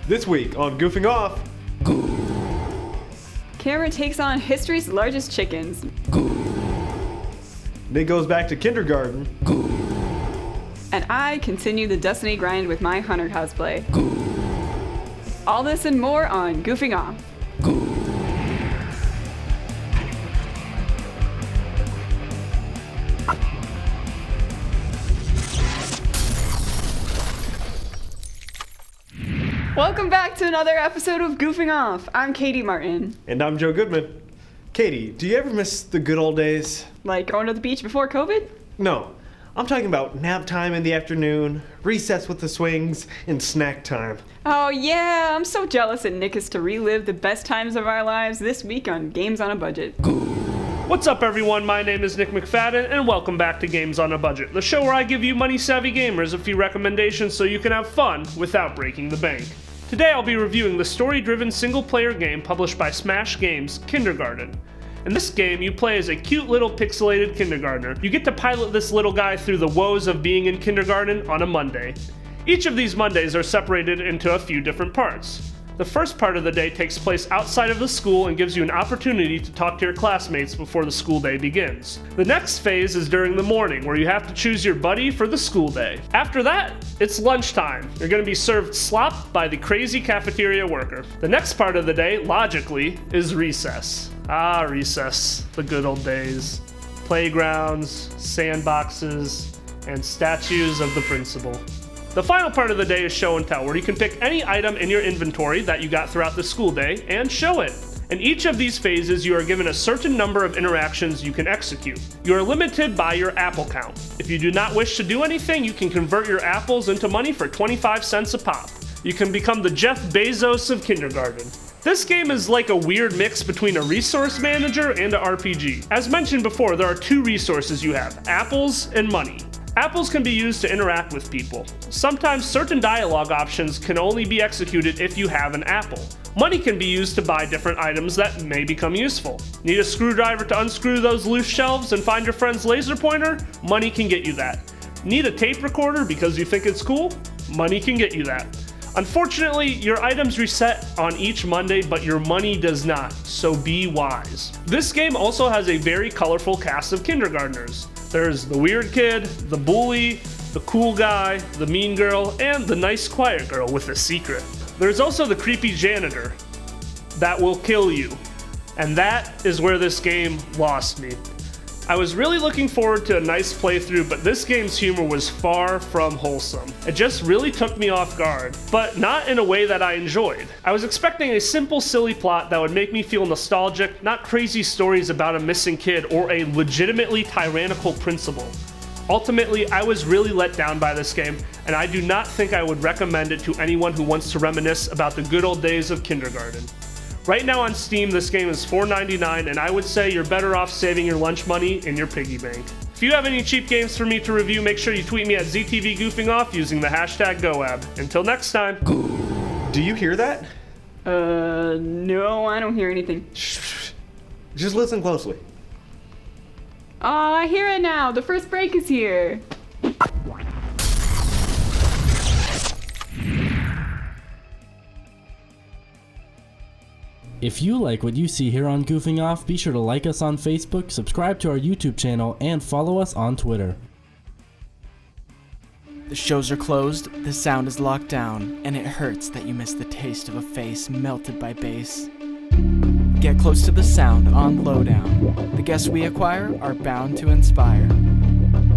This week on Goofing Off, Cameron takes on history's largest chickens. Nick goes back to kindergarten, And I continue the Destiny grind with my Hunter cosplay. All this and more on Goofing Off. Welcome back to another episode of Goofing Off. I'm Katie Martin. and I'm Joe Goodman. Katie, do you ever miss the good old days? Like going to the beach before COVID? No, I'm talking about nap time in the afternoon, recess with the swings, and snack time. Oh yeah, I'm so jealous that Nick is to relive the best times of our lives this week on Games on a Budget. What's up, everyone? My name is Nick McFadden, and welcome back to Games on a Budget, the show where I give you money-savvy gamers a few recommendations so you can have fun without breaking the bank. Today I'll be reviewing the story-driven single-player game published by Smash Games, Kindergarten. In this game, you play as a cute little pixelated kindergartner. You get to pilot this little guy through the woes of being in kindergarten on a Monday. Each of these Mondays are separated into a few different parts. The first part of the day takes place outside of the school and gives you an opportunity to talk to your classmates before the school day begins. The next phase is during the morning, where you have to choose your buddy for the school day. After that, it's lunchtime. You're going to be served slop by the crazy cafeteria worker. The next part of the day, logically, is recess. Ah, recess, the good old days. Playgrounds, sandboxes, and statues of the principal. The final part of the day is show and tell, where you can pick any item in your inventory that you got throughout the school day and show it. In each of these phases, you are given a certain number of interactions you can execute. You are limited by your apple count. If you do not wish to do anything, you can convert your apples into money for 25 cents a pop. You can become the Jeff Bezos of kindergarten. This game is like a weird mix between a resource manager and an RPG. As mentioned before, there are two resources you have, apples and money. Apples can be used to interact with people. Sometimes certain dialogue options can only be executed if you have an apple. Money can be used to buy different items that may become useful. Need a screwdriver to unscrew those loose shelves and find your friend's laser pointer? Money can get you that. Need a tape recorder because you think it's cool? Money can get you that. Unfortunately, your items reset on each Monday, but your money does not, so be wise. This game also has a very colorful cast of kindergartners. There's the weird kid, the bully, the cool guy, the mean girl, and the nice quiet girl with a secret. There's also the creepy janitor that will kill you, and that is where this game lost me. I was really looking forward to a nice playthrough, but this game's humor was far from wholesome. It just really took me off guard, but not in a way that I enjoyed. I was expecting a simple, silly plot that would make me feel nostalgic, not crazy stories about a missing kid or a legitimately tyrannical principal. Ultimately, I was really let down by this game, and I do not think I would recommend it to anyone who wants to reminisce about the good old days of kindergarten. Right now on Steam, this game is $4.99, and I would say you're better off saving your lunch money in your piggy bank. If you have any cheap games for me to review, make sure you tweet me at ZTVGoofingOff using the hashtag GoAb. Until next time. Do you hear that? No, I don't hear anything. Shh. Just listen closely. Oh, I hear it now. The first break is here. If you like what you see here on Goofing Off, be sure to like us on Facebook, subscribe to our YouTube channel, and follow us on Twitter. The shows are closed, the sound is locked down, and it hurts that you miss the taste of a face melted by bass. Get close to the sound on Lowdown. The guests we acquire are bound to inspire.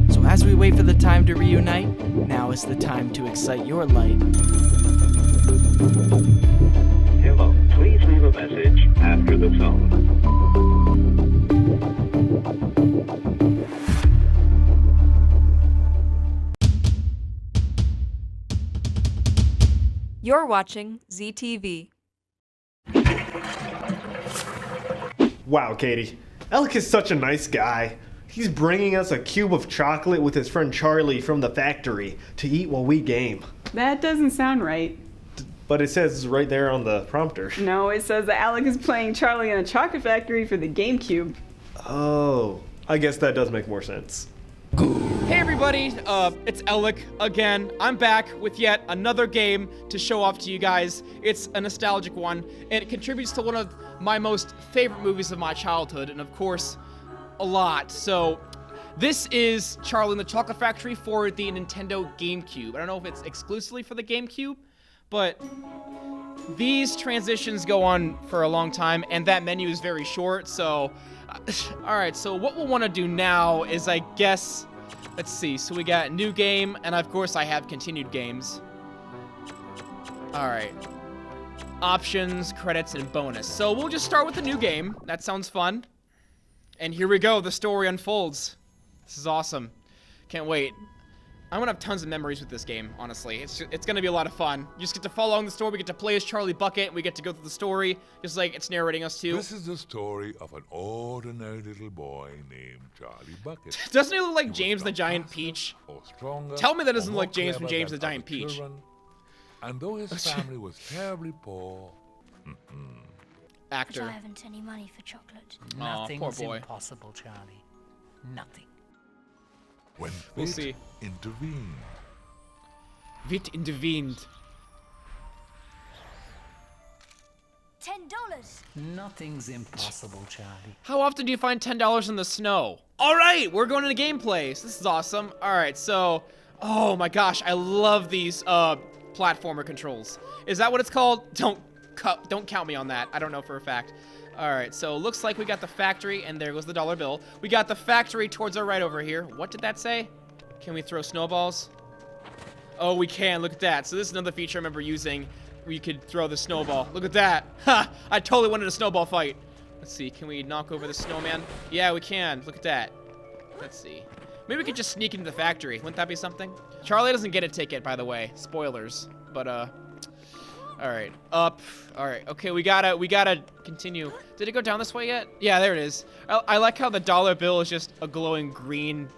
So as we wait for the time to reunite, now is the time to excite your light. Hello, please leave a message after the tone. You're watching ZTV. Wow, Katie. Alec is such a nice guy. He's bringing us a cube of chocolate with his friend Charlie from the factory to eat while we game. That doesn't sound right. But it says right there on the prompter. No, it says that Alec is playing Charlie in a chocolate factory for the GameCube. Oh, I guess that does make more sense. Hey everybody, it's Alec again. I'm back with yet another game to show off to you guys. It's a nostalgic one, and it contributes to one of my most favorite movies of my childhood, and of course, a lot. So, this is Charlie and the Chocolate Factory for the Nintendo GameCube. I don't know if it's exclusively for the GameCube, but these transitions go on for a long time, and that menu is very short, so... Alright, so what we'll want to do now is, I guess... Let's see, so we got new game, and of course I have continued games. Alright. Options, credits, and bonus. So we'll just start with the new game. That sounds fun. And here we go, the story unfolds. This is awesome. Can't wait. I'm gonna have tons of memories with this game, honestly. It's gonna be a lot of fun. You just get to follow along the story, we get to play as Charlie Bucket, and we get to go through the story, just like it's narrating us to. This is the story of an ordinary little boy named Charlie Bucket. Doesn't he look like James the Giant Peach? Tell me that doesn't look like James from James the Giant Peach. Children, and though his family was terribly poor... Actor. I haven't any money for chocolate. Nothing's poor boy. Impossible, Charlie. Nothing. When We'll fate see. intervened. Vit intervened. $10. Nothing's impossible, Charlie. How often do you find $10 in the snow? All right, we're going into gameplay. So this is awesome. All right, so, oh my gosh, I love these platformer controls. Is that what it's called? Don't count me on that. I don't know for a fact. All right, so looks like we got the factory, and there goes the dollar bill. We got the factory towards our right over here. What did that say? Can we throw snowballs? Oh, we can. Look at that. So this is another feature I remember using where you could throw the snowball. Look at that. Ha! I totally wanted a snowball fight. Let's see. Can we knock over the snowman? Yeah, we can. Look at that. Let's see. Maybe we could just sneak into the factory. Wouldn't that be something? Charlie doesn't get a ticket, by the way. Spoilers. But, all right, up. All right, okay, we gotta continue. Did it go down this way yet? Yeah, there it is. I like how the dollar bill is just a glowing green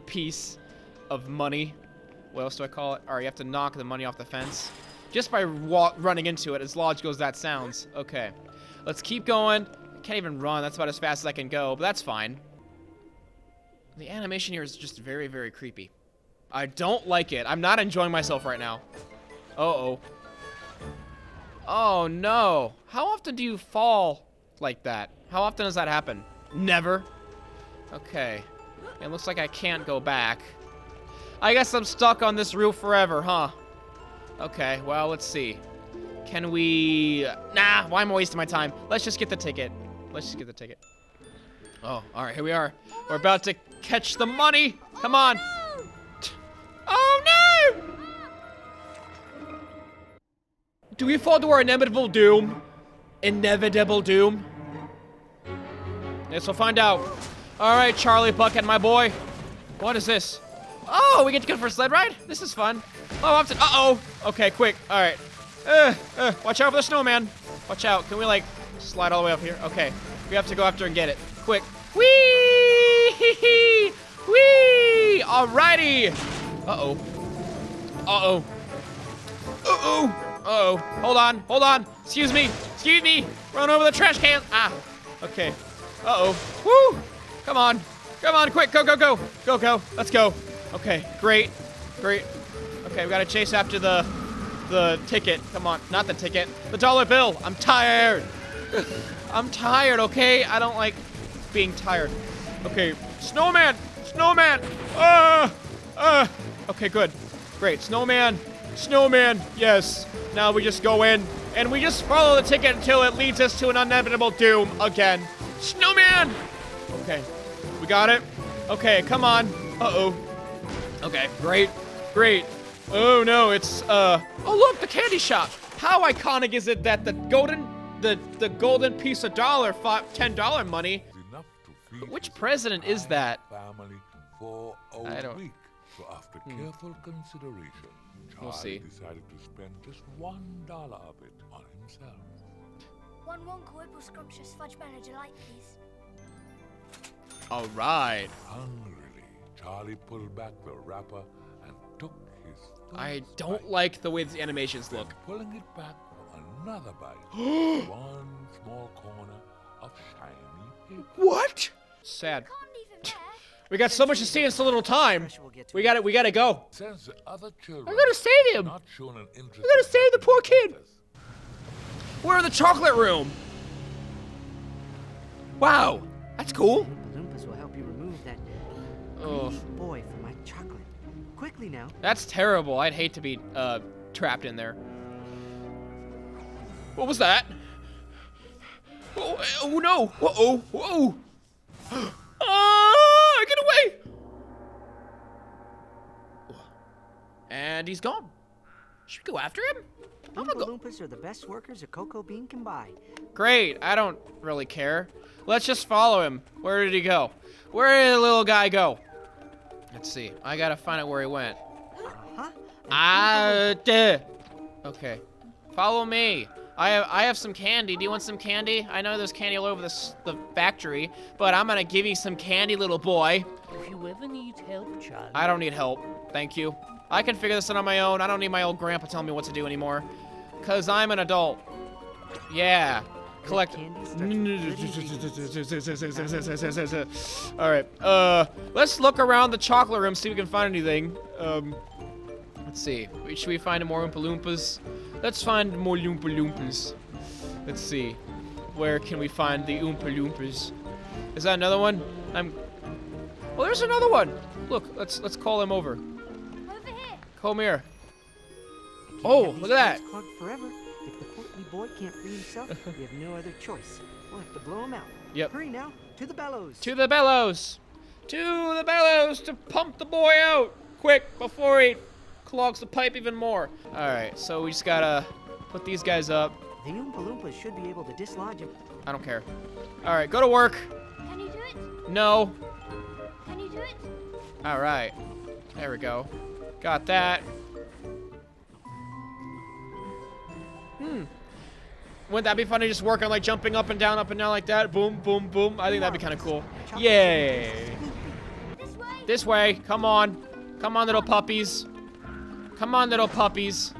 piece of money. What else do I call it? All right, you have to knock the money off the fence just by running into it, as logical as that sounds. Okay, let's keep going. I can't even run. That's about as fast as I can go, but that's fine. The animation here is just very, very creepy. I don't like it. I'm not enjoying myself right now. Uh-oh. Oh no. How often do you fall like that? How often does that happen? Never. Okay. It looks like I can't go back. I guess I'm stuck on this roof forever, huh? Okay, well, let's see. Can we... Nah, why am I wasting my time? Let's just get the ticket. Let's just get the ticket. Oh, alright, here we are. We're about to catch the money. Come on. Oh no! Do we fall to our inevitable doom? Inevitable doom? Guess we'll find out. All right, Charlie Bucket, my boy. What is this? Oh, we get to go for a sled ride? This is fun. Oh, uh-oh. Okay, quick. All right. Watch out for the snowman. Watch out. Can we, like, slide all the way up here? Okay. We have to go after and get it. Quick. Whee! Whee! Alrighty. Uh-oh. Uh-oh. Uh-oh. Uh-oh. Hold on. Excuse me. Run over the trash can. Ah. Okay. Uh-oh. Woo! Come on, quick. Go. Let's go. Okay, great. Okay, we gotta chase after the ticket. Come on, not the ticket. The dollar bill. I'm tired. Okay? I don't like being tired. Okay, snowman. Okay, good. Great, snowman. Yes. Now we just go in, and we just follow the ticket until it leads us to an inevitable doom again. Snowman! Okay, we got it. Okay, come on. Uh-oh. Okay, great. Oh no, it's, oh look, the candy shop. How iconic is it that the golden piece of $10 money? Which president is that? Family for I a don't- week. So after careful consideration, We'll see. Charlie decided to spend just $1 of it on himself. One Wonka scrumptious fudge banner delight, please. All right. Hungrily, Charlie pulled back the wrapper and took his I first don't bite. like the way the animations look. Pulling it back for another bite. One small corner of shiny paper. What? Sad. Can't leave him there. We got so much to see in so little time. We gotta go. Since the other children I'm gonna save him. not shown an interest I'm gonna save the poor kid. process. We're in the chocolate room. Wow, that's cool. Oompa Loompas will help you remove that Oh, greedy boy from my chocolate. Quickly now. that's terrible. I'd hate to be trapped in there. What was that? Oh no! Uh-oh! Whoa! Ah! Get away! And he's gone. Should we go after him? I'm gonna Oompa go. Loompas are the best workers a cocoa bean can buy. Great. I don't really care. Let's just follow him. Where did he go? Where did the little guy go? Let's see. I gotta find out where he went. Huh? Okay. Follow me. I have some candy. Do you want some candy? I know there's candy all over the factory, but I'm gonna give you some candy, little boy. If you ever need help, Charlie. I don't need help. Thank you. I can figure this out on my own. I don't need my old grandpa telling me what to do anymore. Cause I'm an adult. Yeah. Collect. Alright. Let's look around the chocolate room, see if we can find anything. Let's see. Should we find more Oompa Loompas? Let's find more Oompa Loompas. Let's see. Where can we find the Oompa Loompas? Is that another one? Oh, there's another one. Look, let's call him over. Over here. Come here. Oh, Have look these at that. pipes clogged forever. If the portly boy can't free himself, we have no other choice. We'll have to blow him out. Yep. Hurry now, to the bellows. To the bellows! To the bellows to pump the boy out! Quick, before he clogs the pipe even more. Alright, so we just gotta put these guys up. The Oompa Loompas should be able to dislodge him. I don't care. Alright, go to work. Can you do it? No. Can you do it? Alright. There we go. Got that. Wouldn't that be funny, just working like jumping up and down like that? Boom, boom, boom. I think that'd be kind of cool. Yay! This way. This way. Come on. Come on, little puppies. Come on, little puppies.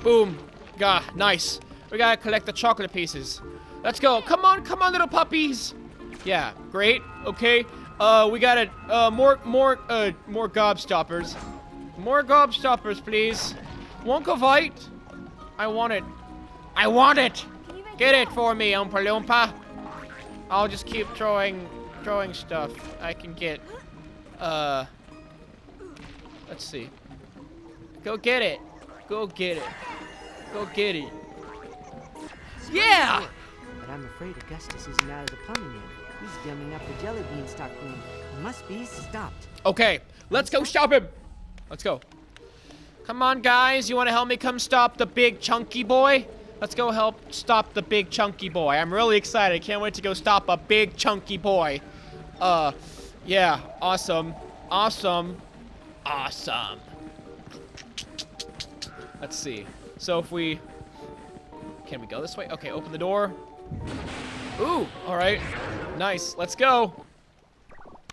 Boom. Gah, nice. We gotta collect the chocolate pieces. Let's go. Come on, little puppies. Yeah, great. Okay. We got more gobstoppers. More gobstoppers, please. Wonkavite. I want it. I want it. Get it for me, Oompa Loompa. I'll just keep throwing stuff I can get. Let's see. Go get it. Go get it. Go get it. Yeah! But I'm afraid Augustus isn't out of the plumbing yet. He's gumming up the jelly bean stock room. He must be stopped. Okay, let's go stop him. Let's go. Come on, guys. You want to help me come stop the big chunky boy? Let's go help stop the big chunky boy. I'm really excited. I can't wait to go stop a big chunky boy. Yeah, awesome. Awesome. Awesome. Let's see. So if we... Can we go this way? Okay, open the door. Ooh, all right. Nice, let's go.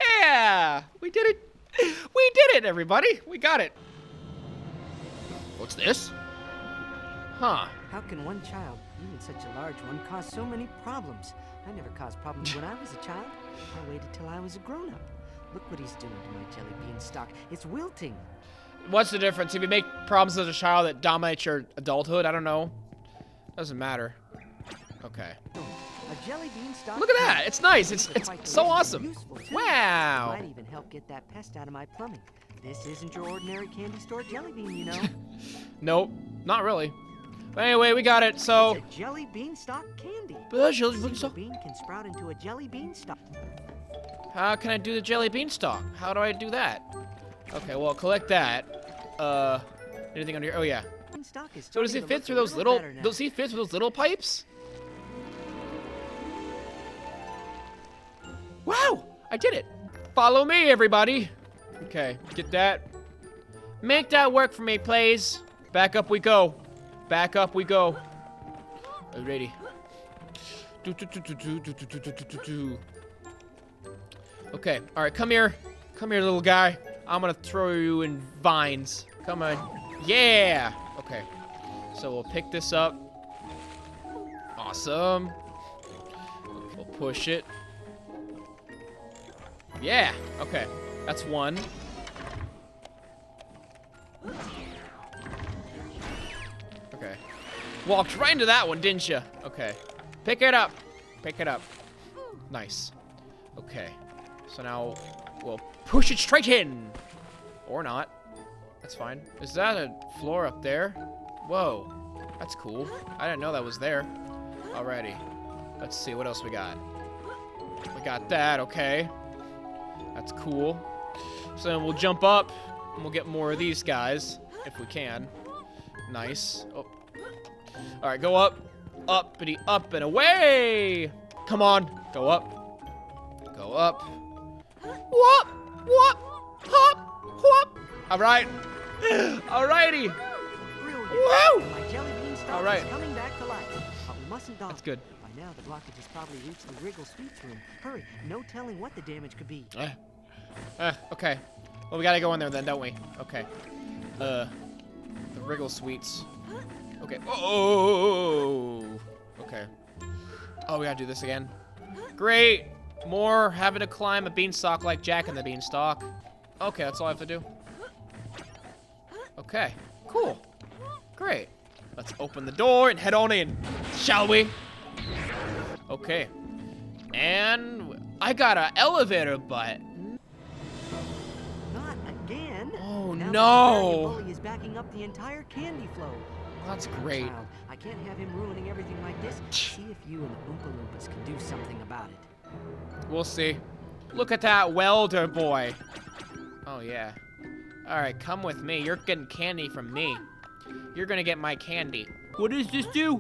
Yeah, we did it. We did it, everybody. We got it. What's this? Huh. How can one child, even such a large one, cause so many problems? I never caused problems when I was a child. I waited till I was a grown-up. Look what he's doing to my jelly bean stock. It's wilting. What's the difference? If you make problems as a child that dominates your adulthood, I don't know. Doesn't matter. Okay. A jelly bean stock. Look at that. It's nice. It's quite so delicious awesome. and useful, too. Wow. Might even help get that pest out of my plumbing. This isn't your ordinary candy store jelly bean, you know. Nope, not really. But anyway, we got it. So. It's a jelly bean stock candy. Jelly bean stock. Bean can sprout into a jelly bean stock. How can I do the jelly bean stock? How do I do that? Okay, well, collect that. Anything under here? Oh yeah. So does he fit through those little? Does he fit through those little pipes? Wow! I did it. Follow me, everybody. Okay, get that. Make that work for me, please. Back up we go. Back up we go. Alrighty. Okay, alright, come here. Come here, little guy. I'm gonna throw you in vines. Come on. Yeah! Okay. So we'll pick this up. Awesome. We'll push it. Yeah, okay. That's one. Okay. Walked right into that one, didn't you? Okay. Pick it up. Pick it up. Nice. Okay. So now we'll push it straight in. Or not. That's fine. Is that a floor up there? Whoa. That's cool. I didn't know that was there. Alrighty. Let's see what else we got. We got that, okay. That's cool. So then we'll jump up and we'll get more of these guys if we can. Nice. Oh. Alright, go up. Up and away! Come on. Go up. Go up. Whoop! Whoop! Hop! Whoop! Alright. Alrighty. Woo! All right. Coming back to life. But we mustn't dawdle. That's good. By now, the blockage has probably reached the Wriggle Sweets room. Hurry, no telling what the damage could be. Okay. Well, we gotta go in there then, don't we? Okay. The Wriggle Sweets. Okay. Oh. Okay. Oh, we gotta do this again. Great. More having to climb a beanstalk like Jack and the Beanstalk. Okay, that's all I have to do. Okay. Cool. Great. Let's open the door and head on in, shall we? Okay. And I got an elevator button. Not again. Oh now no. The bully is backing up the entire candy flow. That's great. Child, I can't have him ruining everything like this. See if you and the Oompa Loompas can do something about it. We'll see. Look at that welder boy. Oh yeah. All right, come with me. You're getting candy from me. You're gonna get my candy. What does this do?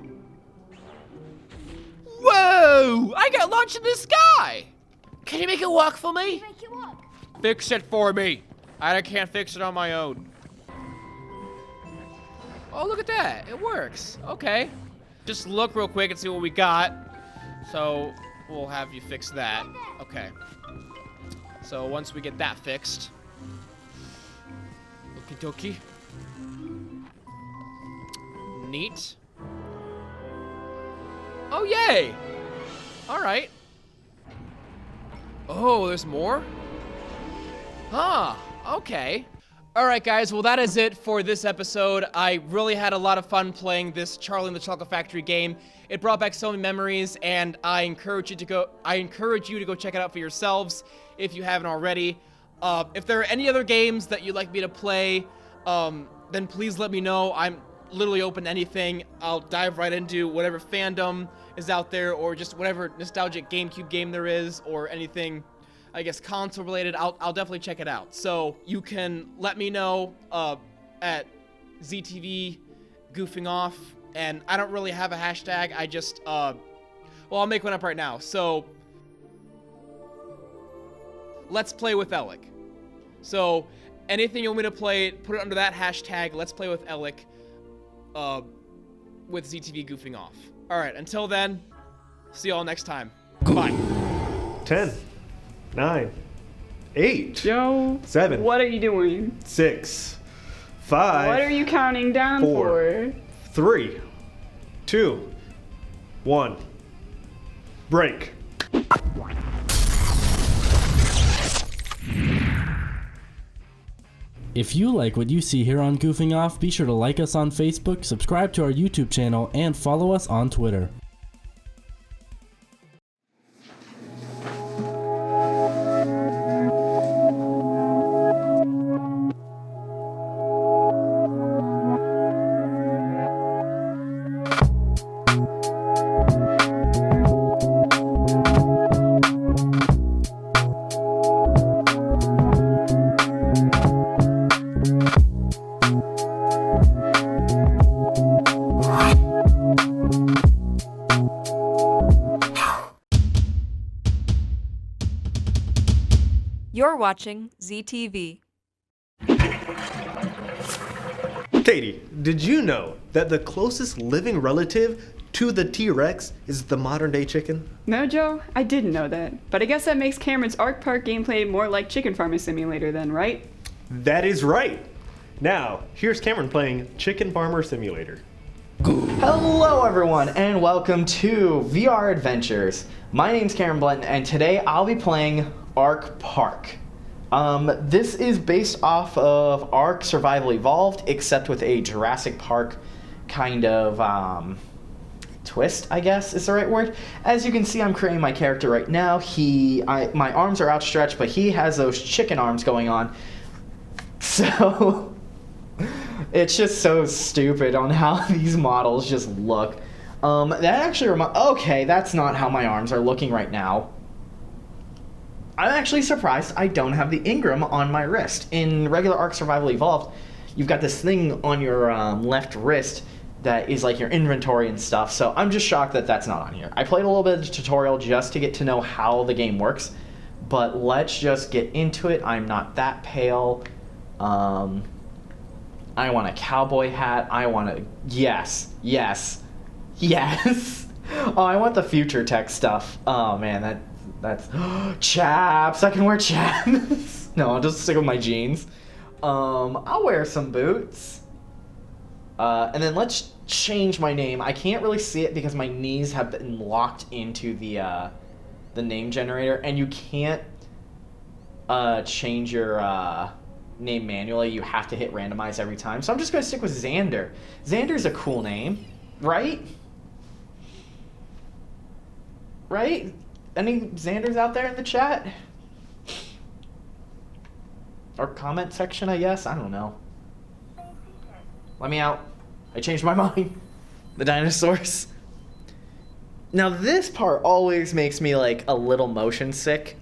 Whoa! I got launched in the sky! Can you make it work for me? Make it work. Fix it for me. I can't fix it on my own. Oh, look at that. It works. Okay. Just look real quick and see what we got. So, we'll have you fix that. Okay. So, once we get that fixed. Okie dokie. Neat. Oh, yay! Alright. Oh, there's more? Huh, okay. Alright guys, well that is it for this episode. I really had a lot of fun playing this Charlie and the Chocolate Factory game. It brought back so many memories, and I encourage you to go check it out for yourselves if you haven't already. If there are any other games that you'd like me to play, then please let me know. I'm literally open to anything. I'll dive right into whatever fandom is out there, or just whatever nostalgic GameCube game there is, or anything, I guess, console related. I'll definitely check it out. So you can let me know at ZTV Goofing Off, and I don't really have a hashtag. I just well, I'll make one up right now. So let's play with Alec. So anything you want me to play, put it under that hashtag. Let's play with Alec. With ZTV Goofing Off. All right, until then, see y'all next time. Bye. 10, 9, 8, Joe, 7. what are you doing? 6, 5. What are you counting down 4, 3, 2, 1. Break. If you like what you see here on Goofing Off, be sure to like us on Facebook, subscribe to our YouTube channel, and follow us on Twitter. You're watching ZTV. Katie, did you know that the closest living relative to the T-Rex is the modern-day chicken? No, Joe, I didn't know that. But I guess that makes Cameron's Ark Park gameplay more like Chicken Farmer Simulator then, right? That is right. Now, here's Cameron playing Chicken Farmer Simulator. Hello everyone and welcome to VR Adventures. My name's Cameron Blunt and today I'll be playing Ark Park. This is based off of Ark Survival Evolved, except with a Jurassic Park kind of twist, I guess is the right word. As you can see, I'm creating my character right now. My arms are outstretched, but he has those chicken arms going on. So it's just so stupid on how these models just look. That actually okay, that's not how my arms are looking right now. I'm actually surprised I don't have the Ingram on my wrist. In regular Ark Survival Evolved, you've got this thing on your left wrist that is like your inventory and stuff, so I'm just shocked that that's not on here. I played a little bit of the tutorial just to get to know how the game works, but let's just get into it. I'm not that pale. I want a cowboy hat. I want a... Yes. Oh, I want the future tech stuff. Oh, man, that's... Chaps! I can wear chaps! No, I'll just stick with my jeans. I'll wear some boots. And then let's change my name. I can't really see it because my knees have been locked into the name generator, and you can't change your name manually. You have to hit randomize every time. So I'm just going to stick with Xander. Xander's a cool name, right? Right? Any Xanders out there in the chat? Or comment section, I guess? I don't know. Let me out. I changed my mind. The dinosaurs. Now this part always makes me like a little motion sick.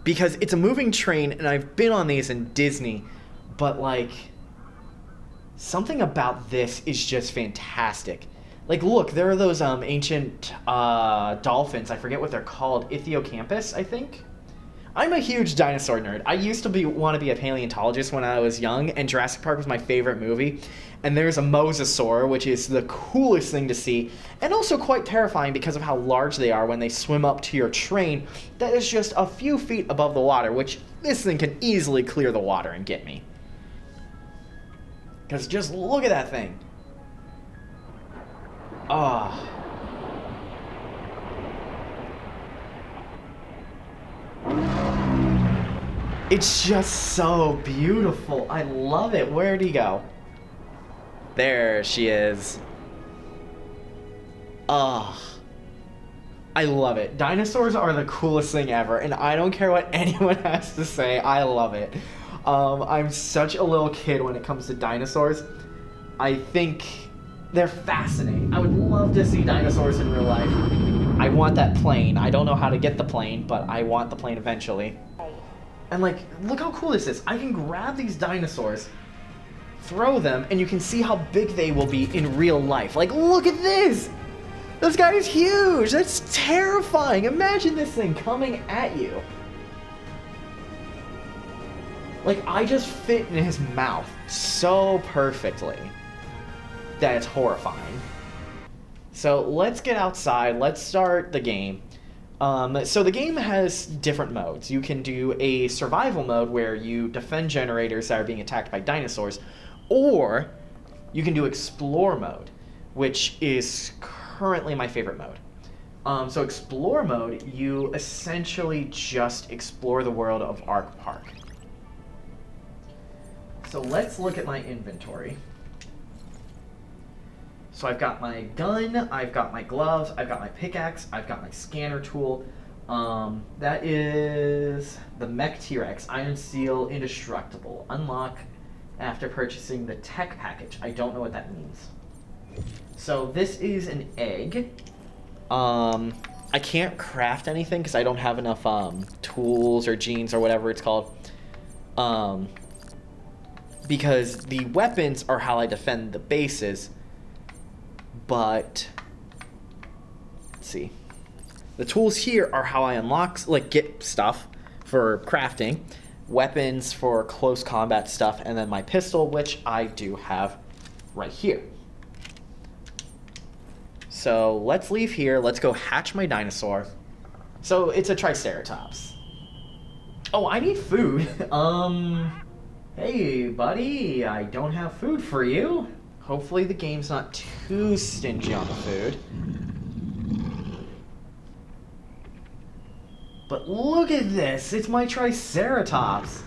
Because it's a moving train and I've been on these in Disney. But like, something about this is just fantastic. Like, look, there are those ancient dolphins. I forget what they're called. Ethiocampus, I think? I'm a huge dinosaur nerd. I used to want to be a paleontologist when I was young, and Jurassic Park was my favorite movie. And there's a mosasaur, which is the coolest thing to see, and also quite terrifying because of how large they are when they swim up to your train that is just a few feet above the water, which this thing can easily clear the water and get me. Because just look at that thing. Ah. It's just so beautiful. I love it. Where'd he go? There she is. Ah. I love it. Dinosaurs are the coolest thing ever, and I don't care what anyone has to say. I love it. I'm such a little kid when it comes to dinosaurs. I think they're fascinating. I would love to see dinosaurs in real life. I want that plane. I don't know how to get the plane, but I want the plane eventually. And like, look how cool this is. I can grab these dinosaurs, throw them, and you can see how big they will be in real life. Like, look at this! This guy is huge! That's terrifying! Imagine this thing coming at you. Like, I just fit in his mouth so perfectly that it's horrifying. So let's get outside. Let's start the game. So the game has different modes. You can do a survival mode where you defend generators that are being attacked by dinosaurs, or you can do explore mode, which is currently my favorite mode. So explore mode, you essentially just explore the world of Ark Park. So let's look at my inventory. So I've got my gun, I've got my gloves, I've got my pickaxe, I've got my scanner tool. That is the Mech T-Rex, Iron Steel, Indestructible. Unlock after purchasing the tech package. I don't know what that means. So this is an egg. I can't craft anything because I don't have enough tools or genes or whatever it's called. Because the weapons are how I defend the bases. But let's see. The tools here are how I unlock, like, get stuff for crafting, weapons for close combat stuff, and then my pistol, which I do have right here. So let's leave here. Let's go hatch my dinosaur. So it's a Triceratops. Oh, I need food. Hey, buddy, I don't have food for you. Hopefully the game's not too stingy on the food. But look at this! It's my Triceratops!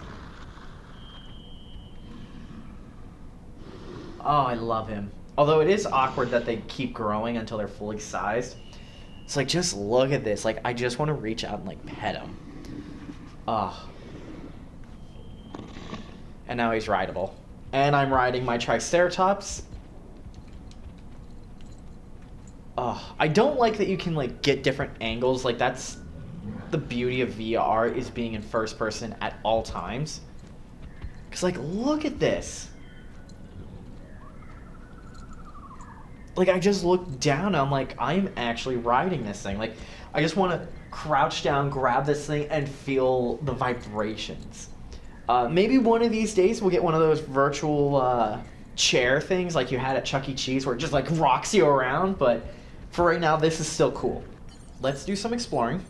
Oh, I love him. Although it is awkward that they keep growing until they're fully sized. It's like, just look at this. Like, I just want to reach out and, like, pet him. Oh. And now he's rideable. And I'm riding my Triceratops. Oh, I don't like that you can, like, get different angles. Like, that's the beauty of VR, is being in first person at all times. Because, like, look at this. Like, I just look down and I'm like, I'm actually riding this thing. Like, I just want to crouch down, grab this thing, and feel the vibrations. Maybe one of these days we'll get one of those virtual chair things like you had at Chuck E. Cheese where it just, like, rocks you around. But for right now, this is still cool. Let's do some exploring.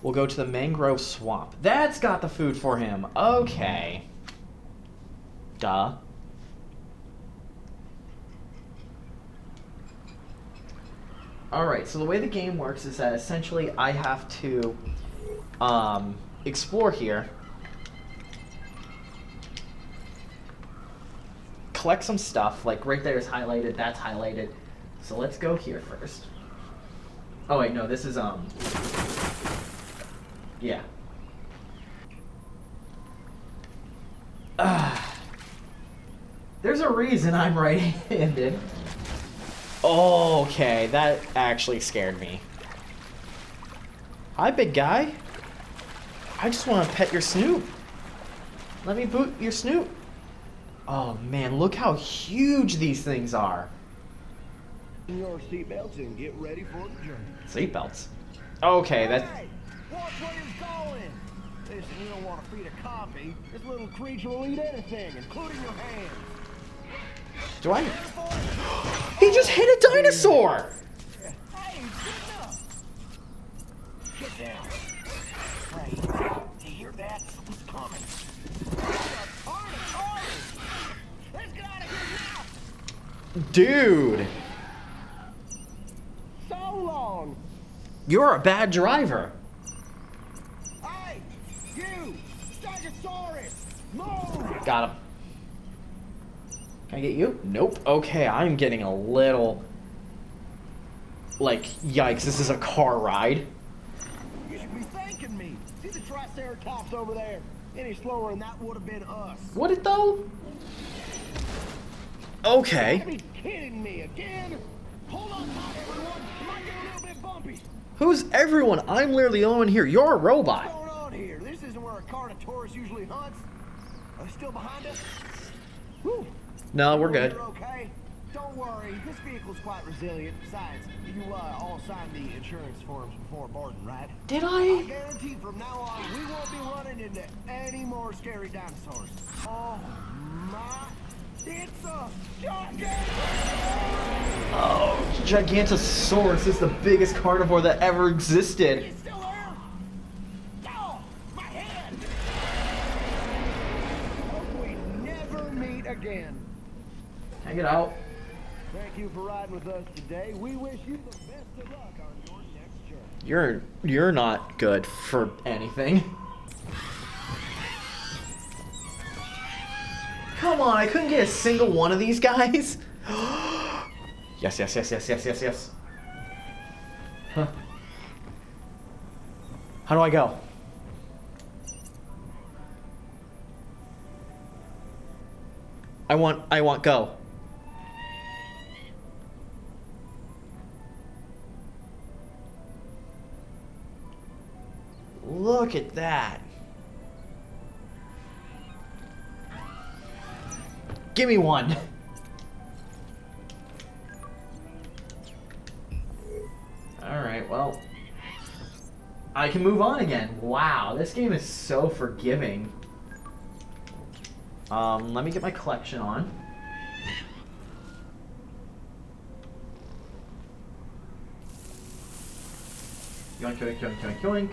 We'll go to the mangrove swamp. That's got the food for him. Okay. Duh. Alright, so the way the game works is that essentially I have to explore here, collect some stuff, like right there is highlighted, that's highlighted. So let's go here first. Oh wait, no, this is, yeah. There's a reason I'm right-handed. Okay, that actually scared me. Hi, big guy. I just want to pet your snoot. Let me boot your snoot. Oh man, look how huge these things are. Your seatbelts and get ready for the journey. Seatbelts? Okay, that's... Hey, watch where you're going. Listen, you don't want to feed a copy. This little creature will eat anything, including your hands. Do I... He just hit a dinosaur! Hey, get down. Hey, you hear that? Something's coming. Let's get out of here now! Dude! So long! You're a bad driver. Hey, you! Stegosaurus! Move! Got him. Can I get you? Nope. Okay, I'm getting a little... Like, yikes, this is a car ride. You should be thanking me. See the Triceratops over there? Any slower and that would have been us. Would it though? Okay. You gotta be kidding me again? Hold on tight, everyone. It might get a little bit bumpy. Who's everyone? I'm literally the only one here. You're a robot. What's going on here? This isn't where a Carnotaurus usually hunts. Are they still behind us? Whew. No, we're good. You're okay. Don't worry. This vehicle's quite resilient. Besides, you all signed the insurance forms before boarding, right? Did I? I guarantee from now on we won't be running into any more scary dinosaurs. Oh my! It's a gigantic! Oh, Gigantosaurus is the biggest carnivore that ever existed. It's still there? Oh, my head! Hope we never meet again. Can I get out? Thank you for riding with us today. We wish you the best of luck on your next journey. You're not good for anything. Come on, I couldn't get a single one of these guys. Yes, yes, yes, yes, yes, yes, yes. Huh. How do I go? I want go. Look at that. Give me one. Alright, well. I can move on again. Wow, this game is so forgiving. Let me get my collection on. Yoink, yoink, yoink, yoink, yoink.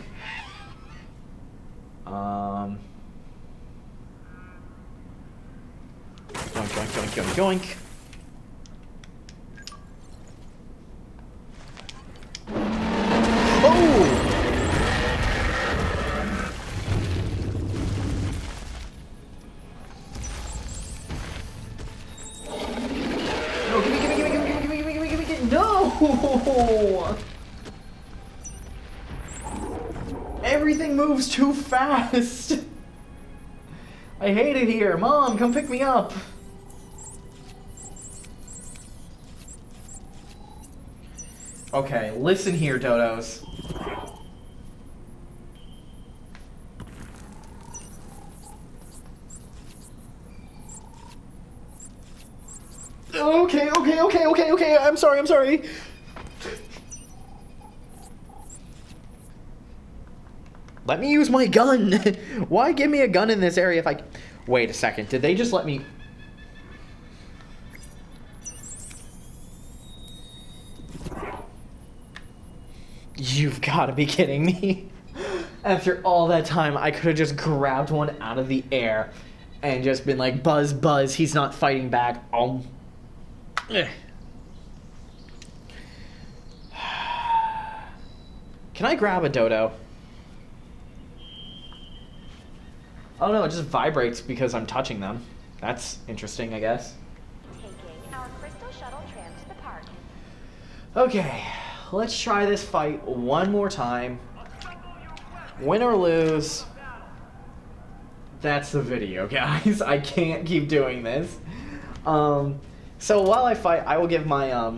Yoink, yoink, yoink, yoink, yoink. Oh! No! Everything moves too fast. I hate it here. Mom, come pick me up. Okay, listen here, dodos. Okay. I'm sorry. Let me use my gun. Why give me a gun in this area if I... Wait a second. Did they just let me... You've got to be kidding me. After all that time, I could have just grabbed one out of the air and just been like, buzz, buzz, he's not fighting back. Can I grab a dodo? Oh no, it just vibrates because I'm touching them. That's interesting, I guess. Taking our crystal shuttle tram to the park. Okay, let's try this fight one more time. Win or lose. That's the video, guys. I can't keep doing this. So while I fight, I will give my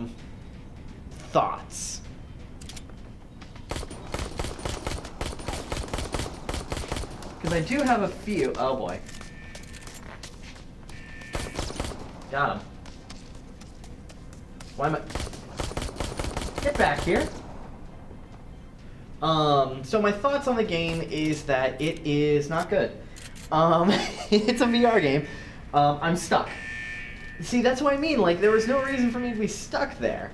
thoughts. Because I do have a few. Oh boy. Got him. Why am I... Get back here. So my thoughts on the game is that it is not good. It's a VR game. I'm stuck. See, that's what I mean. Like, there was no reason for me to be stuck there.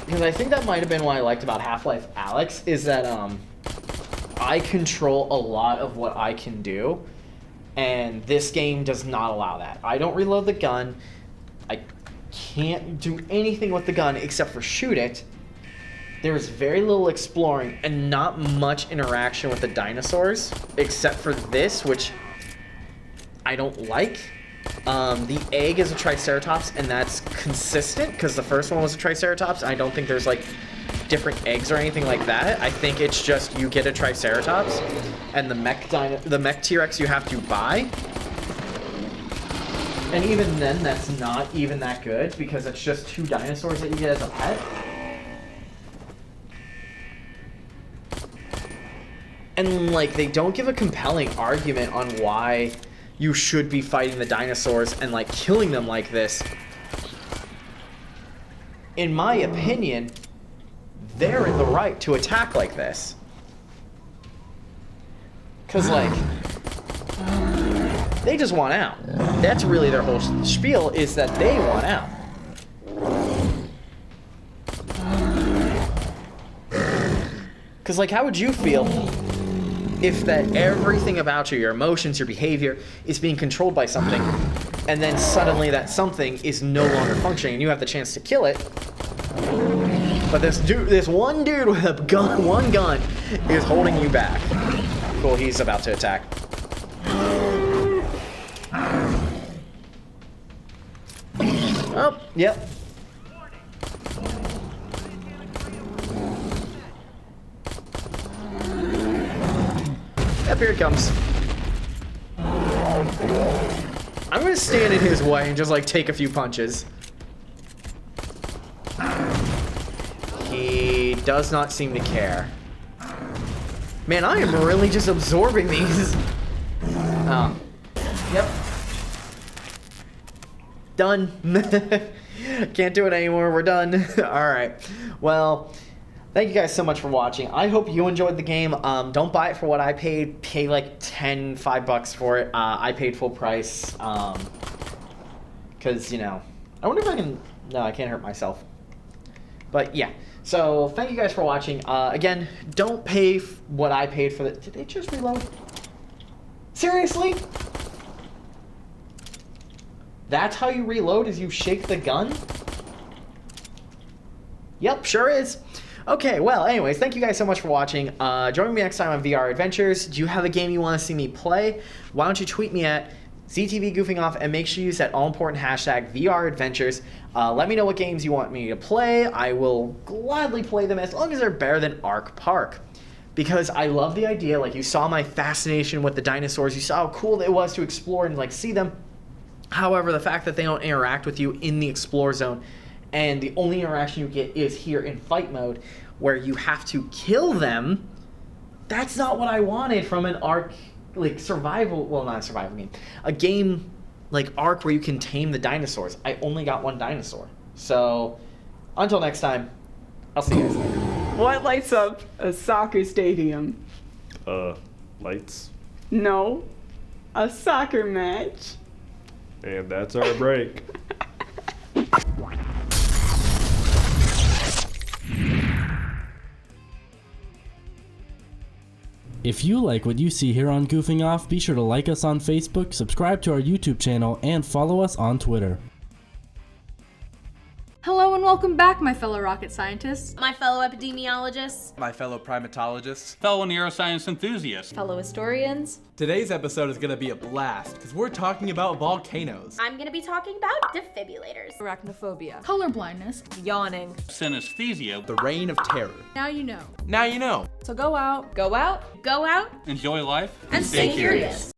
Because I think that might have been what I liked about Half-Life Alyx, is that, I control a lot of what I can do, and this game does not allow that. I don't reload the gun. I can't do anything with the gun except for shoot it. There's very little exploring and not much interaction with the dinosaurs, except for this, which I don't like. The egg is a Triceratops, and that's consistent, because the first one was a Triceratops. I don't think there's, like, different eggs or anything like that. I think it's just you get a Triceratops, and the mech T-Rex you have to buy. And even then, that's not even that good, because it's just 2 dinosaurs that you get as a pet. And, like, they don't give a compelling argument on why you should be fighting the dinosaurs and, like, killing them like this. In my opinion, they're in the right to attack like this. Because, like, they just want out. That's really their whole spiel, is that they want out. Because, like, how would you feel if that everything about you, your emotions, your behavior, is being controlled by something, and then suddenly that something is no longer functioning, and you have the chance to kill it, but this one dude with a gun, one gun, is holding you back. Cool, he's about to attack. Oh, yep. Yep, here it comes. I'm gonna stand in his way and just, like, take a few punches. He does not seem to care. Man, I am really just absorbing these. Oh. Yep. Done. Can't do it anymore. We're done. Alright. Well, thank you guys so much for watching. I hope you enjoyed the game. Don't buy it for what I paid. Pay like $5 for it. I paid full price. Because, you know, I wonder if I can... No, I can't hurt myself. But, yeah. So, thank you guys for watching. Again, don't pay what I paid for the... Did they just reload? Seriously? That's how you reload, is you shake the gun? Yep, sure is. Okay, well, anyways, thank you guys so much for watching. Join me next time on VR Adventures. Do you have a game you want to see me play? Why don't you tweet me at ZTV Goofing Off, and make sure you use that all-important hashtag VR Adventures. Let me know what games you want me to play. I will gladly play them as long as they're better than Ark Park. Because I love the idea, like you saw my fascination with the dinosaurs, you saw how cool it was to explore and like see them. However, the fact that they don't interact with you in the explore zone, and the only interaction you get is here in fight mode, where you have to kill them, that's not what I wanted from an Ark, like survival, well not a survival game, a game like Ark where you can tame the dinosaurs. I only got one dinosaur. So, until next time, I'll see you guys later. What lights up a soccer stadium? Lights. No, a soccer match. And that's our break. If you like what you see here on Goofing Off, be sure to like us on Facebook, subscribe to our YouTube channel, and follow us on Twitter. Hello and welcome back, my fellow rocket scientists. My fellow epidemiologists. My fellow primatologists. Fellow neuroscience enthusiasts. Fellow historians. Today's episode is going to be a blast, because we're talking about volcanoes. I'm going to be talking about defibrillators. Arachnophobia. Colorblindness. Yawning. Synesthesia. The reign of terror. Now you know. Now you know. So go out. Go out. Go out. Enjoy life. And stay curious.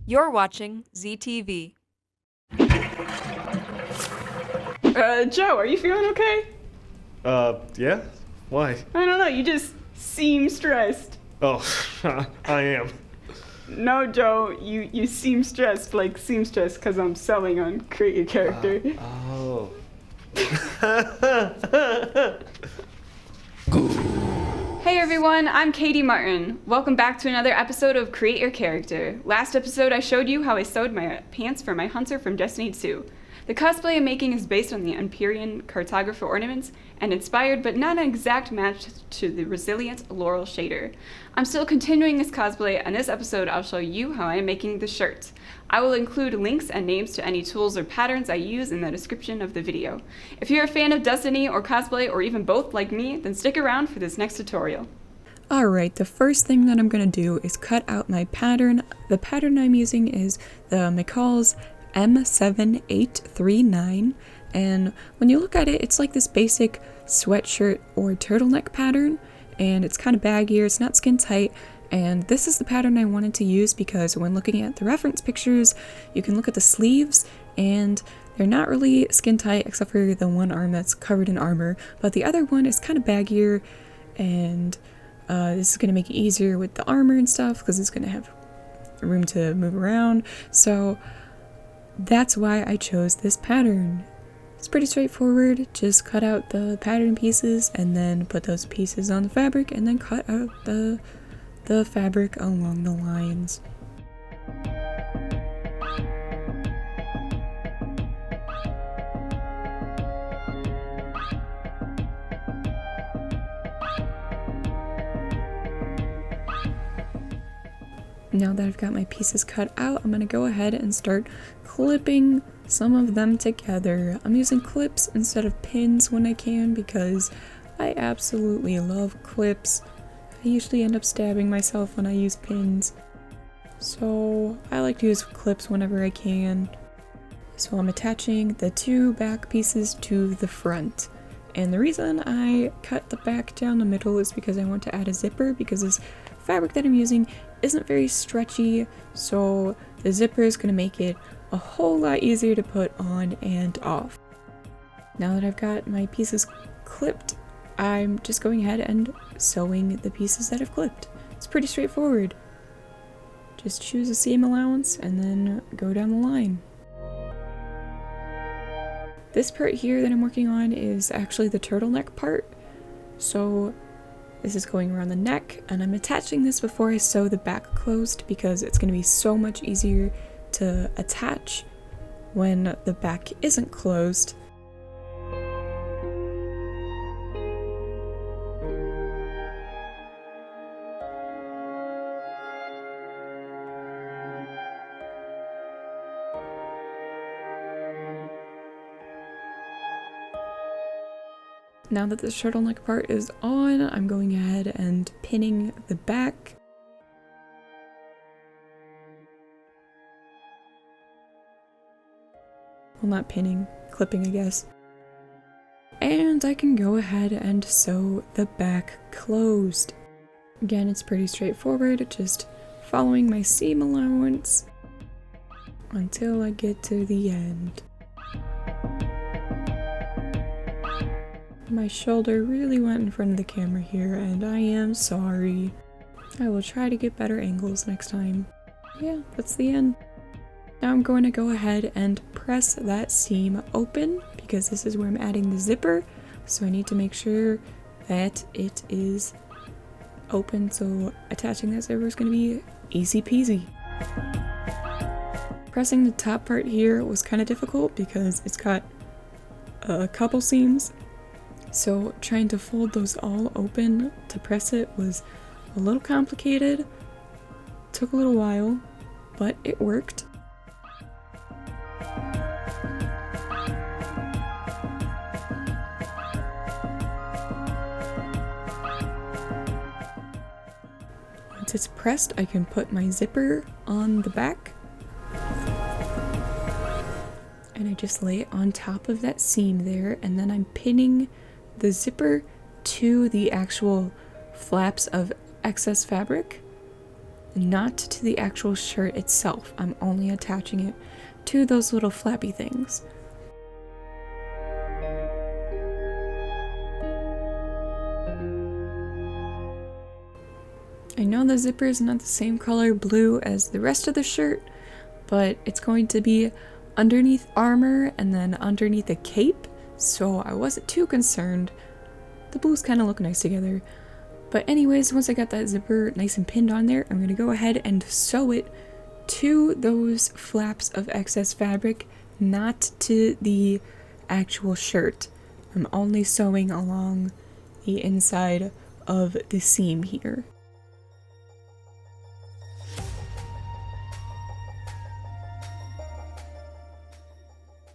You're watching ZTV. Joe, are you feeling okay? Yeah? Why? I don't know, you just seem stressed. Oh, I am. No, Joe, you seem stressed, like seamstress, because I'm selling on create your character. Oh. Hey everyone, I'm Katie Martin. Welcome back to another episode of Create Your Character. Last episode I showed you how I sewed my pants for my hunter from Destiny 2. The cosplay I'm making is based on the Empyrean cartographer ornaments and inspired but not an exact match to the resilient Laurel shader. I'm still continuing this cosplay, and this episode I'll show you how I am making the shirt. I will include links and names to any tools or patterns I use in the description of the video. If you're a fan of Destiny or cosplay or even both like me, then stick around for this next tutorial. Alright, the first thing that I'm going to do is cut out my pattern. The pattern I'm using is the McCall's M7839, and when you look at it, it's like this basic sweatshirt or turtleneck pattern, and it's kind of baggier, it's not skin tight, and this is the pattern I wanted to use because when looking at the reference pictures, you can look at the sleeves, and they're not really skin tight except for the one arm that's covered in armor, but the other one is kind of baggier, and this is going to make it easier with the armor and stuff because it's going to have room to move around, so that's why I chose this pattern. It's pretty straightforward, just cut out the pattern pieces and then put those pieces on the fabric and then cut out the fabric along the lines. Now that I've got my pieces cut out, I'm going to go ahead and start clipping some of them together. I'm using clips instead of pins when I can because I absolutely love clips. I usually end up stabbing myself when I use pins, so I like to use clips whenever I can. So I'm attaching the two back pieces to the front. And the reason I cut the back down the middle is because I want to add a zipper because this fabric that I'm using isn't very stretchy, so the zipper is going to make it a whole lot easier to put on and off. Now that I've got my pieces clipped, I'm just going ahead and sewing the pieces that I've clipped. It's pretty straightforward. Just choose a seam allowance and then go down the line. This part here that I'm working on is actually the turtleneck part, so this is going around the neck, and I'm attaching this before I sew the back closed because it's going to be so much easier to attach when the back isn't closed. Now that the turtleneck part is on, I'm going ahead and pinning the back. Well, not pinning, clipping, I guess. And I can go ahead and sew the back closed. Again, it's pretty straightforward, just following my seam allowance until I get to the end. My shoulder really went in front of the camera here, and I am sorry. I will try to get better angles next time. Yeah, that's the end. Now I'm going to go ahead and press that seam open because this is where I'm adding the zipper, so I need to make sure that it is open, so attaching that zipper is going to be easy peasy. Pressing the top part here was kind of difficult because it's got a couple seams, so trying to fold those all open to press it was a little complicated. Took a little while, but it worked. Once it's pressed, I can put my zipper on the back. And I just lay it on top of that seam there, and then I'm pinning the zipper to the actual flaps of excess fabric, not to the actual shirt itself. I'm only attaching it to those little flappy things. I know the zipper is not the same color blue as the rest of the shirt, but it's going to be underneath armor and then underneath a cape, so I wasn't too concerned. The blues kind of look nice together. But anyways, once I got that zipper nice and pinned on there, I'm going to go ahead and sew it to those flaps of excess fabric, not to the actual shirt. I'm only sewing along the inside of the seam here.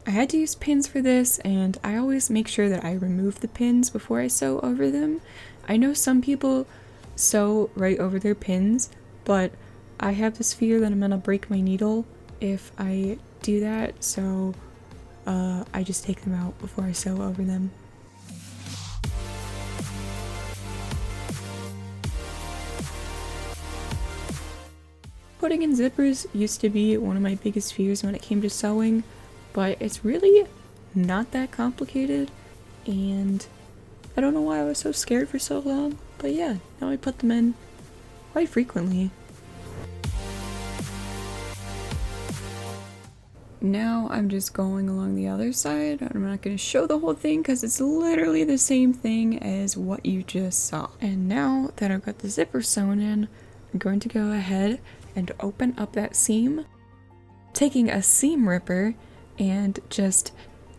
I had to use pins for this, and I always make sure that I remove the pins before I sew over them. I know some people sew right over their pins, but I have this fear that I'm gonna break my needle if I do that, so I just take them out before I sew over them. Putting in zippers used to be one of my biggest fears when it came to sewing, but it's really not that complicated, and I don't know why I was so scared for so long, but yeah, now I put them in quite frequently. Now I'm just going along the other side. I'm not going to show the whole thing because it's literally the same thing as what you just saw. And now that I've got the zipper sewn in, I'm going to go ahead and open up that seam, taking a seam ripper and just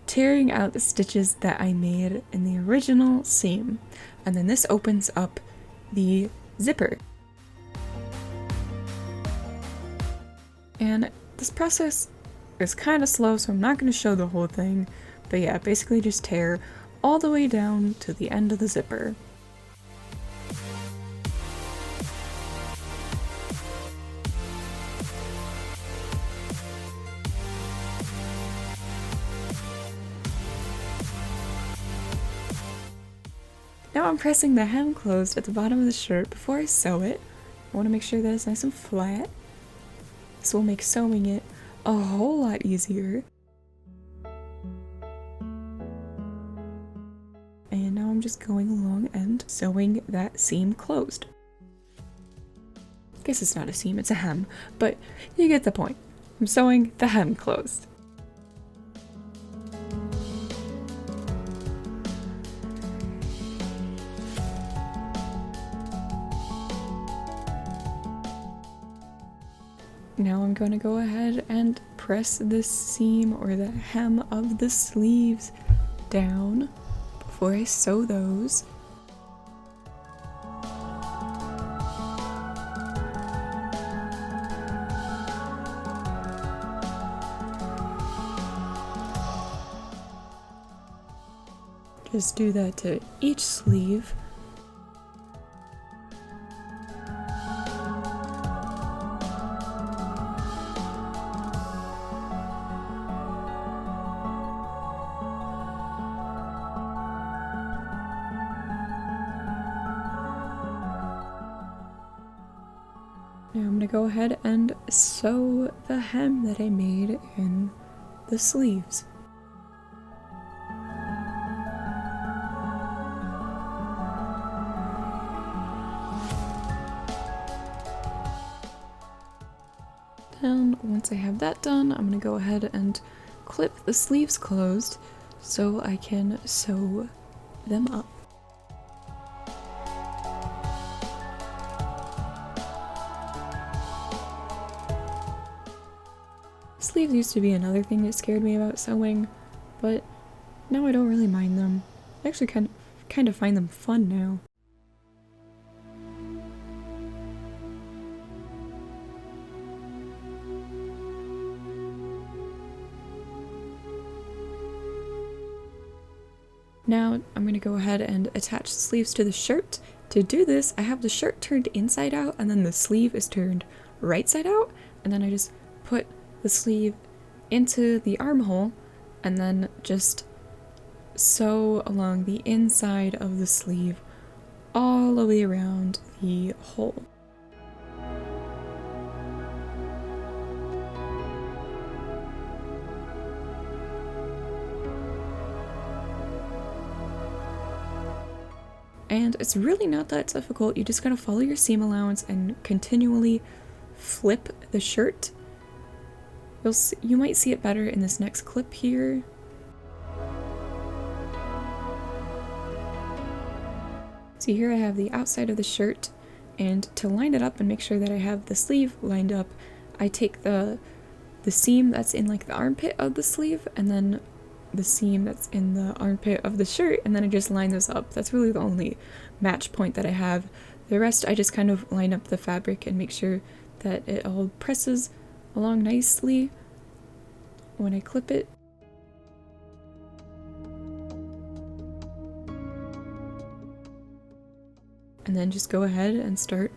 tearing out the stitches that I made in the original seam. And then this opens up the zipper. And this process is kind of slow, so I'm not going to show the whole thing, but yeah, basically just tear all the way down to the end of the zipper. Now I'm pressing the hem closed at the bottom of the shirt before I sew it. I want to make sure that it's nice and flat. This will make sewing it a whole lot easier. And now I'm just going along and sewing that seam closed. I guess it's not a seam, it's a hem, but you get the point. I'm sewing the hem closed. Now I'm going to go ahead and press the seam or the hem of the sleeves down before I sew those. just do that to each sleeve. Now I'm gonna go ahead and sew the hem that I made in the sleeves. Then once I have that done, I'm gonna go ahead and clip the sleeves closed so I can sew them up. Sleeves used to be another thing that scared me about sewing, but now I don't really mind them. I actually kind of find them fun now. Now I'm going to go ahead and attach the sleeves to the shirt. To do this, I have the shirt turned inside out and then the sleeve is turned right side out, and then I just put the sleeve into the armhole and then just sew along the inside of the sleeve all the way around the hole. And it's really not that difficult. You just gotta follow your seam allowance and continually flip the shirt. You might see it better in this next clip here. See, here I have the outside of the shirt, and to line it up and make sure that I have the sleeve lined up, I take the seam that's in like the armpit of the sleeve and then the seam that's in the armpit of the shirt, and then I just line those up. That's really the only match point that I have. The rest I just kind of line up the fabric and make sure that it all presses along nicely when I clip it. And then just go ahead and start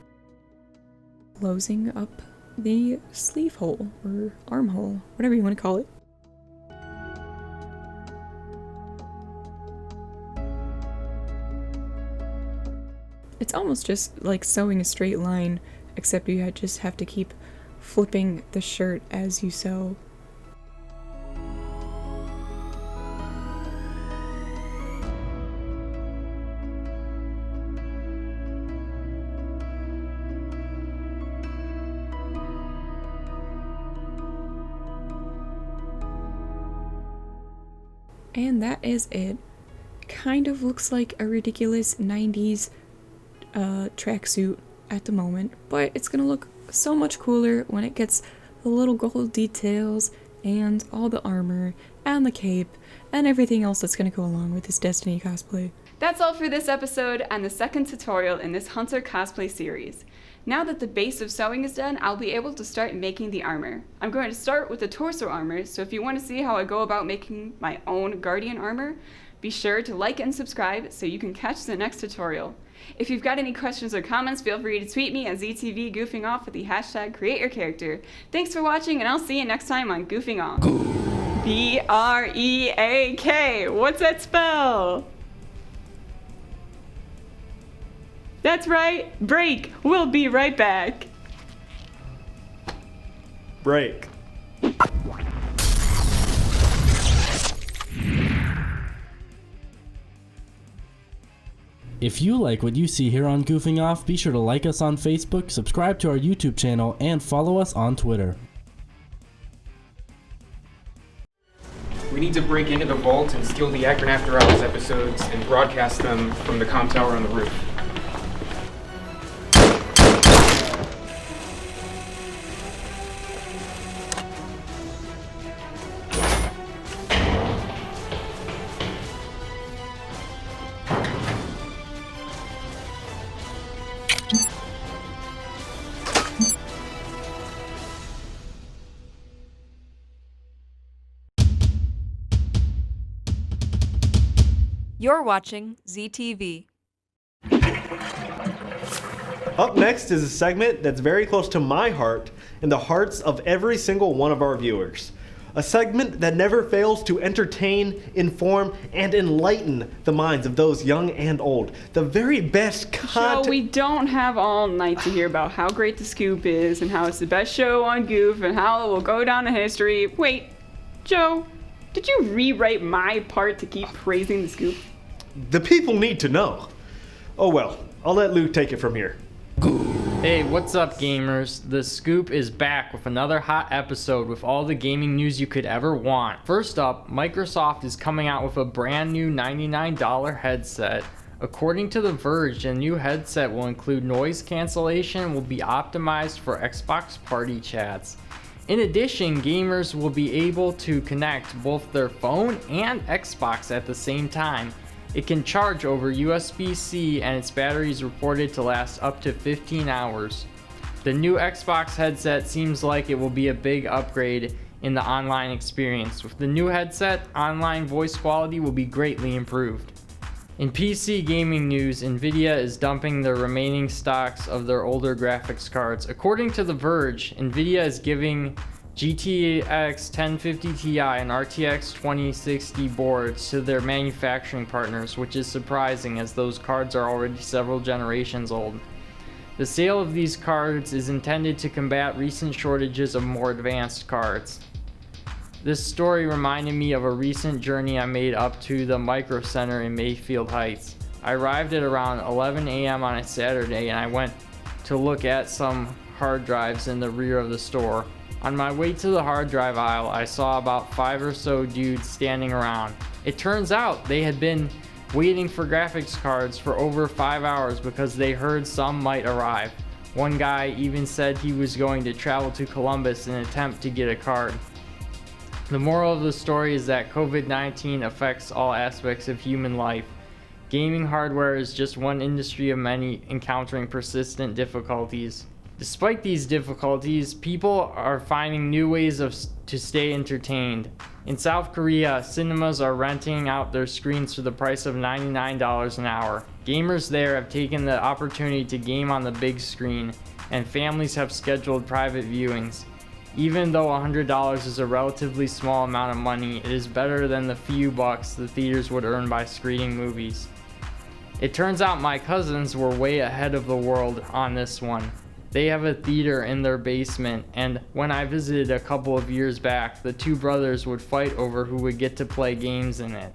closing up the sleeve hole or armhole, whatever you want to call it. It's almost just like sewing a straight line, except you just have to keep flipping the shirt as you sew. And that is it. Kind of looks like a ridiculous 90s tracksuit at the moment, but it's gonna look so much cooler when it gets the little gold details and all the armor and the cape and everything else that's gonna go along with this Destiny cosplay. That's all for this episode and the second tutorial in this Hunter cosplay series. Now that the base of sewing is done, I'll be able to start making the armor. I'm going to start with the torso armor, so if you want to see how I go about making my own Guardian armor, be sure to like and subscribe so you can catch the next tutorial. If you've got any questions or comments, feel free to tweet me at ZTV Goofing Off with the hashtag #CreateYourCharacter. Thanks for watching, and I'll see you next time on Goofing Off. B-R-E-A-K. What's that spell? That's right, break. We'll be right back. Break. If you like what you see here on Goofing Off, be sure to like us on Facebook, subscribe to our YouTube channel, and follow us on Twitter. We need to break into the vault and steal the Akron After Hours episodes and broadcast them from the comm tower on the roof. You're watching ZTV. Up next is a segment that's very close to my heart and the hearts of every single one of our viewers. A segment that never fails to entertain, inform, and enlighten the minds of those young and old. The very best content. Joe, we don't have all night to hear about how great the Scoop is and how it's the best show on Goof and how it will go down in history. Wait, Joe, did you rewrite my part to keep praising the Scoop? The people need to know. Oh well, I'll let Luke take it from here. Hey, what's up, gamers? The Scoop is back with another hot episode with all the gaming news you could ever want. First up, Microsoft is coming out with a brand new $99 headset. According to The Verge, the new headset will include noise cancellation and will be optimized for Xbox party chats. In addition, gamers will be able to connect both their phone and Xbox at the same time. It can charge over USB-C and its battery is reported to last up to 15 hours. The new Xbox headset seems like it will be a big upgrade in the online experience. With the new headset, online voice quality will be greatly improved. In PC gaming news, Nvidia is dumping their remaining stocks of their older graphics cards. According to The Verge, Nvidia is giving GTX 1050 Ti and RTX 2060 boards to their manufacturing partners, which is surprising as those cards are already several generations old. The sale of these cards is intended to combat recent shortages of more advanced cards. This story reminded me of a recent journey I made up to the Micro Center in Mayfield Heights. I arrived at around 11 a.m. on a Saturday and I went to look at some hard drives in the rear of the store. On my way to the hard drive aisle, I saw about 5 or so dudes standing around. It turns out they had been waiting for graphics cards for over 5 hours because they heard some might arrive. One guy even said he was going to travel to Columbus in an attempt to get a card. The moral of the story is that COVID-19 affects all aspects of human life. Gaming hardware is just one industry of many encountering persistent difficulties. Despite these difficulties, people are finding new ways to stay entertained. In South Korea, cinemas are renting out their screens for the price of $99 an hour. Gamers there have taken the opportunity to game on the big screen, and families have scheduled private viewings. Even though $100 is a relatively small amount of money, it is better than the few bucks the theaters would earn by screening movies. It turns out my cousins were way ahead of the world on this one. They have a theater in their basement, and when I visited a couple of years back, the two brothers would fight over who would get to play games in it.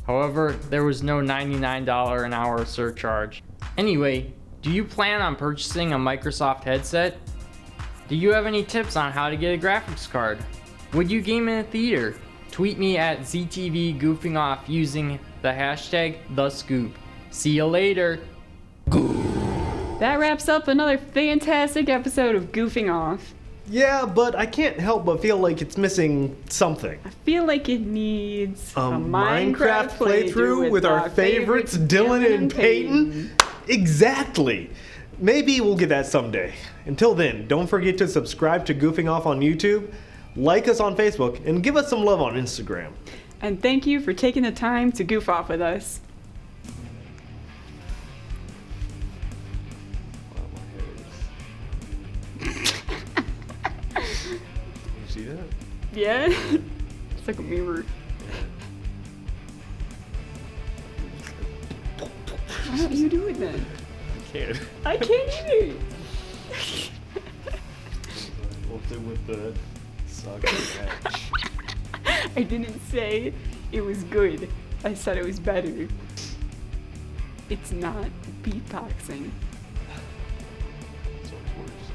However, there was no $99 an hour surcharge. Anyway, do you plan on purchasing a Microsoft headset? Do you have any tips on how to get a graphics card? Would you game in a theater? Tweet me at ZTV Goofing Off using the hashtag #TheScoop. See you later. That wraps up another fantastic episode of Goofing Off. Yeah, but I can't help but feel like it's missing something. I feel like it needs a Minecraft playthrough with our favorites Dylan and Peyton. Exactly. Maybe we'll get that someday. Until then, don't forget to subscribe to Goofing Off on YouTube, like us on Facebook, and give us some love on Instagram. And thank you for taking the time to goof off with us. See that? Yeah? It's like a mirror. Why don't you do it then? I can't. I can't either. What's it with the sucker match? I didn't say it was good. I said it was better. It's not beatboxing. So it's worse.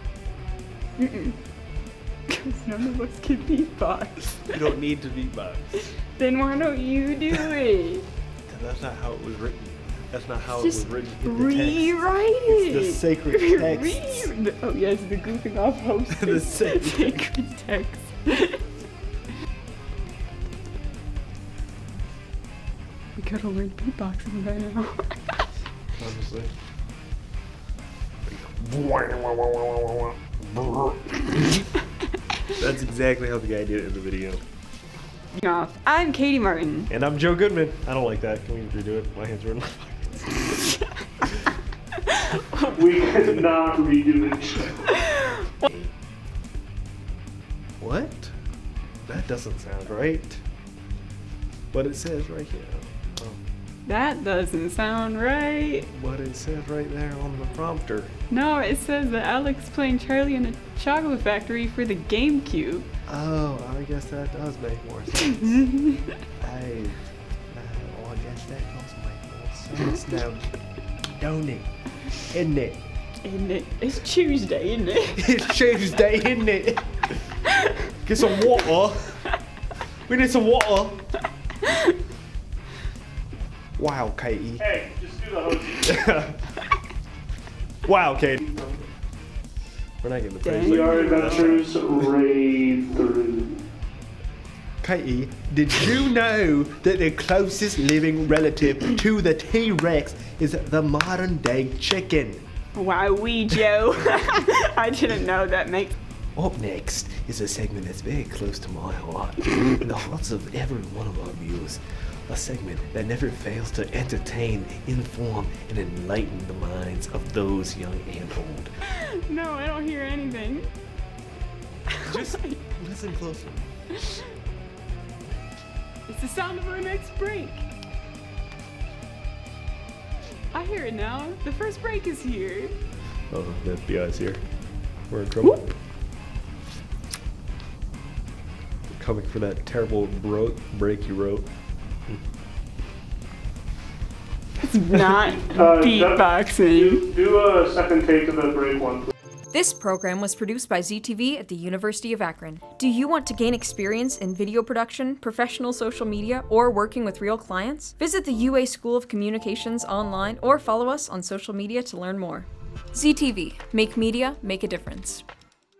Mm-mm. Because none of us can beatbox. You don't need to beatbox. Then why don't you do it? That's not how it was written. That's not how Just it was written in the text. rewrite it. It's the sacred text. Oh yes, the Goofing Off host. The sacred text. We gotta learn beatboxing by now. Honestly. That's exactly how the guy did it in the video. Off. I'm Katie Martin. And I'm Joe Goodman. I don't like that. Can we redo it? My hands are in my pockets. We cannot redo it. What? That doesn't sound right. But it says right here. That doesn't sound right. What it says right there on the prompter. No, it says that Alex playing Charlie in a chocolate factory for the GameCube. Oh, I guess that does make more sense. I guess that does make more sense now. Don't it? Isn't it? Isn't it? It's Tuesday, isn't it? It's Tuesday, isn't it? Get some water. We need some water. Wow, Katie. Hey, just do the hosting. Wow, Katie. We're not getting the praise. We are adventures raid through. Katie, did you know that the closest living relative to the T-Rex is the modern day chicken? Wowee, Joe. I didn't know that makes. Up next is a segment that's very close to my heart and the hearts of every one of our viewers. A segment that never fails to entertain, inform, and enlighten the minds of those young and old. No, I don't hear anything. Just listen closer. It's the sound of our next break. I hear it now. The first break is here. Oh, the FBI's here. We're in trouble. Whoop. We're coming for that terrible break you wrote. It's not beatboxing. Do a second take of the break one, please. This program was produced by ZTV at the University of Akron. Do you want to gain experience in video production, professional social media, or working with real clients? Visit the UA School of Communications online or follow us on social media to learn more. ZTV. Make media, make a difference.